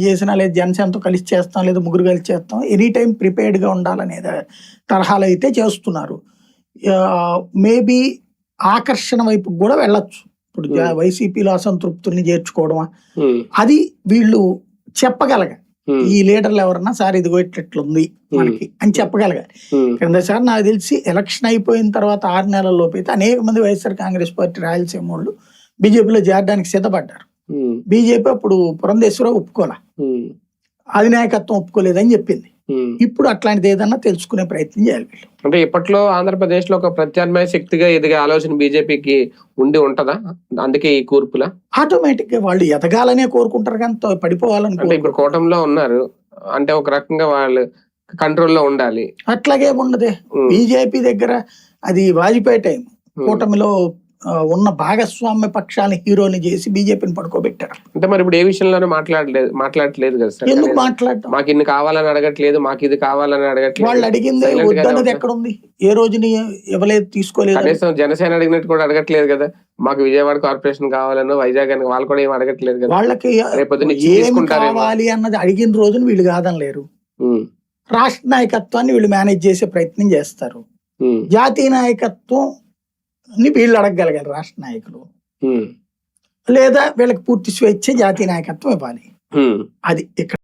చేసినా లేదు జనసేనతో కలిసి చేస్తాం లేదా ముగ్గురు కలిసి చేస్తాం ఎనీ టైం ప్రిపేర్డ్గా ఉండాలనేది తరహాలు అయితే చేస్తున్నారు. మేబీ ఆకర్షణ వైపు కూడా వెళ్ళొచ్చు. ఇప్పుడు వైసీపీలో అసంతృప్తుల్ని చేర్చుకోవడమా అది వీళ్ళు చెప్పగలగాలి. ఈ లీడర్లు ఎవరన్నా సార్ ఇదిగో ఇట్లుంది మనకి అని చెప్పగలగాలి. క్రిందసారి నాకు తెలిసి ఎలక్షన్ అయిపోయిన తర్వాత 6 నెలల లోపు అయితే అనేక మంది వైఎస్ఆర్ కాంగ్రెస్ పార్టీ రాయలసీమ వాళ్ళు బీజేపీలో చేరడానికి సిద్ధపడ్డారు. బీజేపీ అప్పుడు పురంధేశ్వరరావు ఒప్పుకోలే, అధినాయకత్వం ఒప్పుకోలేదని చెప్పింది. ఇప్పుడు అట్లాంటిది ఏదన్నా తెలుసుకునే ప్రయత్నం చేయాలి వీళ్ళు. అంటే ఇప్పట్లో ఆంధ్రప్రదేశ్ లో ఒక ప్రత్యామ్నాయ శక్తిగా ఎదిగే ఆలోచన బీజేపీకి ఉంటదా? అందుకే ఈ కూర్పులా ఆటోమేటిక్ గా వాళ్ళు ఎదగాలనే కోరుకుంటారు కానీ పడిపోవాలని. అంటే ఇప్పుడు కూటమిలో ఉన్నారు అంటే ఒక రకంగా వాళ్ళు కంట్రోల్లో ఉండాలి. అట్లాగే ఉండదే. బీజేపీ దగ్గర అది వాజ్పేయి టైం కూటమిలో ఉన్న భాగస్వామ్య పక్షాలను హీరోని చేసి బీజేపీని పడుకోబెట్టారు. అంటే మరి ఇప్పుడు ఏ విషయంలోనే మాట్లాడట్లేదు కదా సార్. ఎందుకు మాట్లాడటం? మాకు ఇన్ని కావాలని అడగట్లేదు, మాకు ఇది కావాలని అడగట్లేదు. వాళ్ళు అడిగింది వద్దన్నది ఎక్కడుంది? ఏ రోజుని ఇవ్వలేదు, తీసుకోలేదు. కనీసం జనసేన అడిగినట్టు కూడా అడగట్లేదు కదా. మాకు విజయవాడ కార్పొరేషన్ కావాలనో వైజాగ్ అని వాళ్ళు కూడా ఏం అడగట్లేదు కదా. వాళ్ళకి ఏం కావాలి అన్నది అడిగిన రోజున వీళ్ళు కాదనలేరు. రాష్ట్ర నాయకత్వాన్ని వీళ్ళు మేనేజ్ చేసే ప్రయత్నం చేస్తారు. జాతీయ నాయకత్వం వీళ్ళు అడగగలగాలి రాష్ట్ర నాయకులు, లేదా వీళ్ళకి పూర్తి స్వేచ్ఛ జాతీయ నాయకత్వం ఇవ్వాలి. అది ఇక్కడ